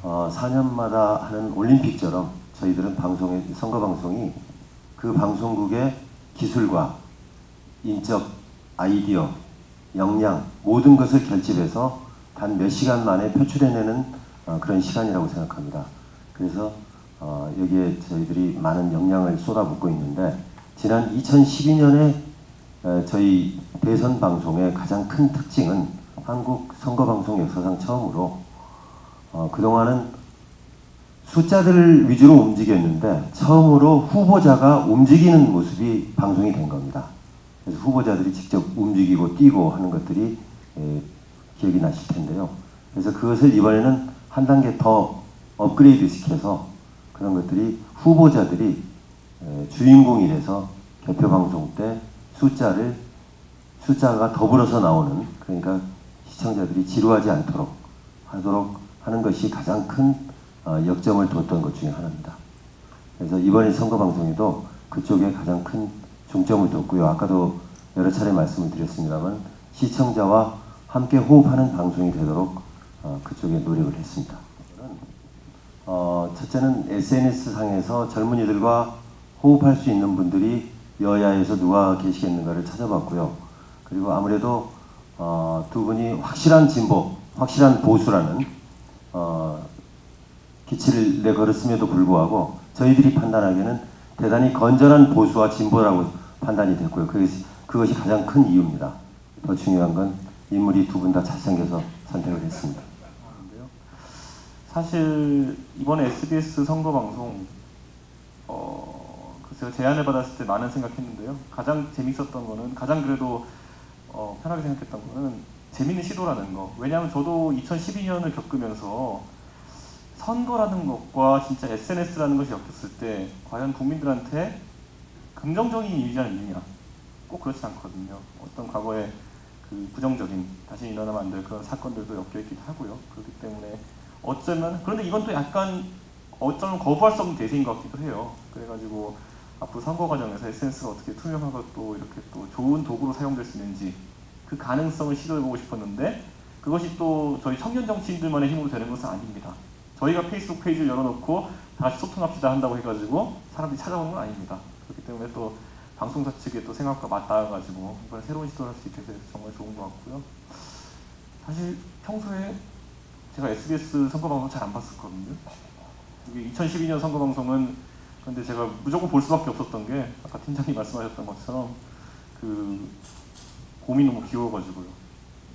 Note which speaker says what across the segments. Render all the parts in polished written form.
Speaker 1: 4년마다 하는 올림픽처럼 저희들은 선거 방송이 그 방송국의 기술과 인적 아이디어, 역량 모든 것을 결집해서 단 몇 시간 만에 표출해내는 그런 시간이라고 생각합니다. 그래서 여기에 저희들이 많은 역량을 쏟아붓고 있는데, 지난 2012년에 저희 대선 방송의 가장 큰 특징은 한국 선거방송 역사상 처음으로 그동안은 숫자들 위주로 움직였는데 처음으로 후보자가 움직이는 모습이 방송이 된 겁니다. 그래서 후보자들이 직접 움직이고 뛰고 하는 것들이 기억이 나실 텐데요. 그래서 그것을 이번에는 한 단계 더 업그레이드 시켜서 그런 것들이 후보자들이 주인공이 돼서 개표 방송 때 숫자가 더불어서 나오는, 그러니까 시청자들이 지루하지 않도록 하도록 하는 것이 가장 큰 역점을 뒀던 것 중에 하나입니다. 그래서 이번에 선거방송에도 그쪽에 가장 큰 중점을 뒀고요. 아까도 여러 차례 말씀을 드렸습니다만 시청자와 함께 호흡하는 방송이 되도록 그쪽에 노력을 했습니다. 첫째는 SNS상에서 젊은이들과 호흡할 수 있는 분들이 여야에서 누가 계시겠는가를 찾아봤고요. 그리고 아무래도 두 분이 확실한 진보, 확실한 보수라는 기치를 내걸었음에도 불구하고 저희들이 판단하기에는 대단히 건전한 보수와 진보라고 판단이 됐고요. 그것이 가장 큰 이유입니다. 더 중요한 건 인물이 두 분 다 잘생겨서 선택을 했습니다.
Speaker 2: 사실 이번에 SBS 선거방송 제가 제안을 받았을 때 많은 생각했는데요. 가장 재밌었던 거는, 가장 그래도 편하게 생각했던 거는 재밌는 시도라는 거. 왜냐하면 저도 2012년을 겪으면서 선거라는 것과 진짜 SNS라는 것이 엮였을 때 과연 국민들한테 긍정적인 이미지는 있느냐? 꼭 그렇지 않거든요. 어떤 과거에 그 부정적인, 다시 일어나면 안 될 그런 사건들도 엮여있기도 하고요. 그렇기 때문에 어쩌면, 그런데 이건 또 약간 어쩌면 거부할 수 없는 대세인 것 같기도 해요. 그래가지고 앞으로 선거 과정에서 SNS가 어떻게 투명하고 또 이렇게 또 좋은 도구로 사용될 수 있는지 그 가능성을 시도해보고 싶었는데, 그것이 또 저희 청년 정치인들만의 힘으로 되는 것은 아닙니다. 저희가 페이스북 페이지를 열어놓고 다시 소통합시다 한다고 해가지고 사람들이 찾아오는 건 아닙니다. 그렇기 때문에 또 방송사 측에 또 생각과 맞닿아가지고 이번에 새로운 시도를 할 수 있게 돼서 정말 좋은 것 같고요. 사실 평소에 제가 SBS 선거방송 잘 안 봤었거든요. 이게 2012년 선거방송은 근데 제가 무조건 볼 수밖에 없었던 게, 아까 팀장님 말씀하셨던 것처럼 그 곰이 너무 귀여워가지고요.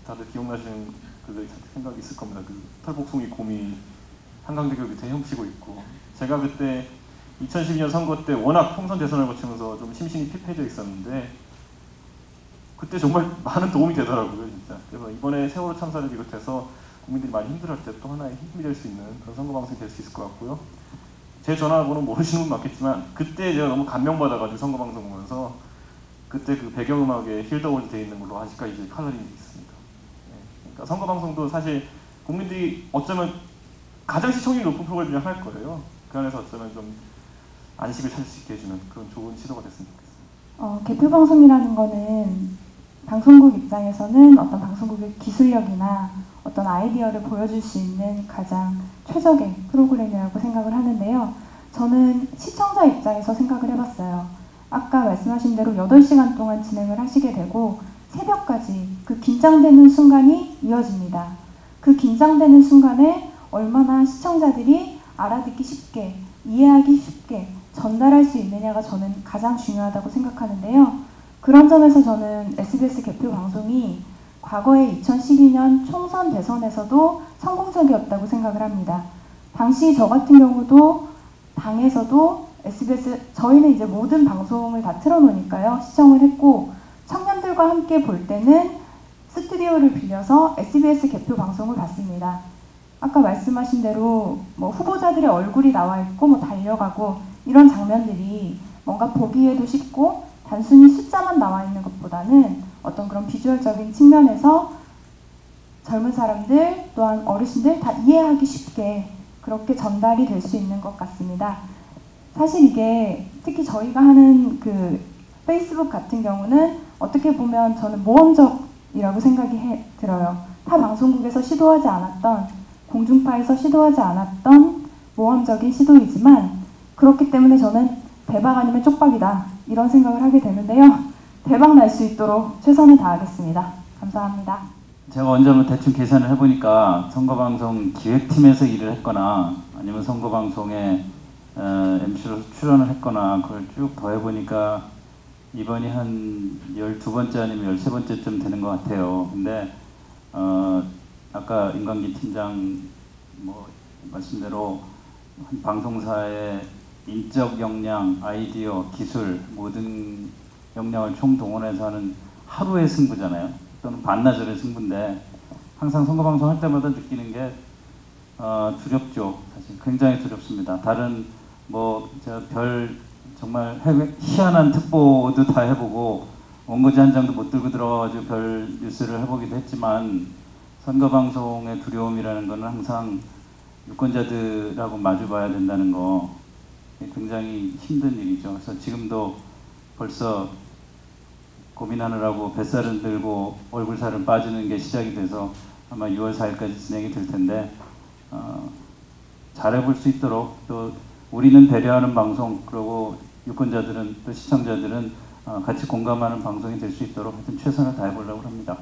Speaker 2: 다들 기억나시는 그 생각이 있을 겁니다. 그 털복숭이 곰이 한강대교 밑에 헤엄치고 있고, 제가 그때 2012년 선거 때 워낙 총선 대선을 거치면서 좀 심신이 피폐해져 있었는데 그때 정말 많은 도움이 되더라고요, 진짜. 그래서 이번에 세월호 참사를 비롯해서 국민들이 많이 힘들어할 때 또 하나의 힘이 될 수 있는 그런 선거방송이 될 수 있을 것 같고요. 제 전화번호는 모르시는 분 많겠지만 그때 제가 너무 감명받아가지고 선거방송 보면서 그때 그 배경음악에 힐더월드 되어 있는 걸로 아직까지 이제 컬러링이 있습니다. 네. 그러니까 선거방송도 사실 국민들이 어쩌면 가장 시청률이 높은 프로그램 중에 하나일 거예요. 그 안에서 어쩌면 좀 안식을 찾을 수 있게 해주는 그런 좋은 시도가 됐으면 좋겠습니다.
Speaker 3: 개표 방송이라는 거는 방송국 입장에서는 어떤 방송국의 기술력이나 어떤 아이디어를 보여줄 수 있는 가장 최적의 프로그램이라고 생각을 하는데요. 저는 시청자 입장에서 생각을 해봤어요. 아까 말씀하신 대로 8시간 동안 진행을 하시게 되고 새벽까지 그 긴장되는 순간이 이어집니다. 그 긴장되는 순간에 얼마나 시청자들이 알아듣기 쉽게, 이해하기 쉽게 전달할 수 있느냐가 저는 가장 중요하다고 생각하는데요. 그런 점에서 저는 SBS 개표 방송이 과거의 2012년 총선 대선에서도 성공적이었다고 생각을 합니다. 당시 저 같은 경우도 당에서도 SBS, 저희는 이제 모든 방송을 다 틀어놓으니까요. 시청을 했고 청년들과 함께 볼 때는 스튜디오를 빌려서 SBS 개표 방송을 봤습니다. 아까 말씀하신 대로 뭐 후보자들의 얼굴이 나와 있고 뭐 달려가고 이런 장면들이 뭔가 보기에도 쉽고 단순히 숫자만 나와 있는 것보다는 어떤 그런 비주얼적인 측면에서 젊은 사람들 또한 어르신들 다 이해하기 쉽게 그렇게 전달이 될 수 있는 것 같습니다. 사실 이게 특히 저희가 하는 그 페이스북 같은 경우는 어떻게 보면 저는 모험적이라고 생각이 들어요. 타 방송국에서 시도하지 않았던 공중파에서 시도하지 않았던 모험적인 시도이지만 그렇기 때문에 저는 대박 아니면 쪽박이다 이런 생각을 하게 되는데요. 대박 날 수 있도록 최선을 다하겠습니다. 감사합니다.
Speaker 4: 제가 언제 한번 대충 계산을 해보니까 선거방송 기획팀에서 일을 했거나 아니면 선거방송에 MC로 출연을 했거나 그걸 쭉 더해보니까 이번이 한 12번째 아니면 13번째쯤 되는 것 같아요. 근데 아까 임광기 팀장 말씀대로 한 방송사의 인적 역량, 아이디어, 기술 모든 역량을 총동원해서 하는 하루의 승부잖아요. 또는 반나절의 승부인데 항상 선거방송 할 때마다 느끼는 게 두렵죠. 사실 굉장히 두렵습니다. 다른 제가 정말 희한한 특보도 다 해보고 원고지 한 장도 못 들고 들어가가지고 별 뉴스를 해보기도 했지만 선거방송의 두려움이라는 거는 항상 유권자들하고 마주봐야 된다는 거 굉장히 힘든 일이죠. 그래서 지금도 벌써 고민하느라고 뱃살은 들고 얼굴살은 빠지는 게 시작이 돼서 아마 6월 4일까지 진행이 될 텐데 잘해볼 수 있도록 또 우리는 배려하는 방송 그리고 유권자들은 또 시청자들은 같이 공감하는 방송이 될 수 있도록 하여튼 최선을 다해보려고 합니다.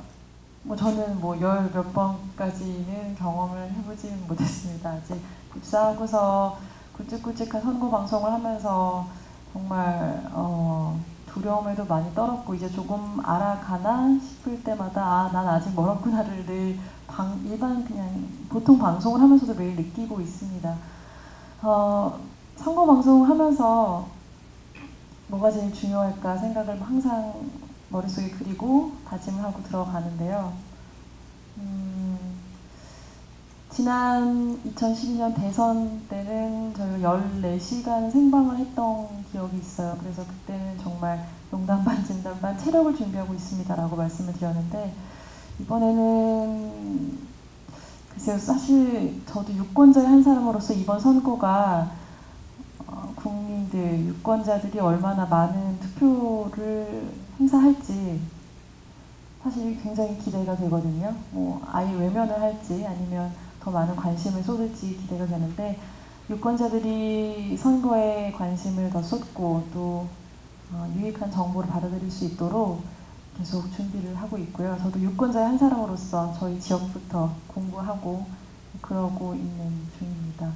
Speaker 5: 저는 열 몇 번까지는 경험을 해보지 못했습니다. 아직 입사하고서 굵직굵직한 선거 방송을 하면서 정말 두려움에도 많이 떨었고 이제 조금 알아가나 싶을 때마다 난 아직 멀었구나를 늘 일반 그냥 보통 방송을 하면서도 매일 느끼고 있습니다. 선거 방송 하면서 뭐가 제일 중요할까 생각을 항상 머릿속에 그리고 다짐을 하고 들어가는데요. 지난 2012년 대선 때는 저희가 14시간 생방을 했던 기억이 있어요. 그래서 그때는 정말 농담 반 진담 반 체력을 준비하고 있습니다라고 말씀을 드렸는데 이번에는 글쎄요, 사실 저도 유권자의 한 사람으로서 이번 선거가 국민들, 유권자들이 얼마나 많은 투표를 행사할지 사실 굉장히 기대가 되거든요. 아예 외면을 할지 아니면 더 많은 관심을 쏟을지 기대가 되는데 유권자들이 선거에 관심을 더 쏟고 또 유익한 정보를 받아들일 수 있도록 계속 준비를 하고 있고요. 저도 유권자의 한 사람으로서 저희 지역부터 공부하고 그러고 있는 중입니다.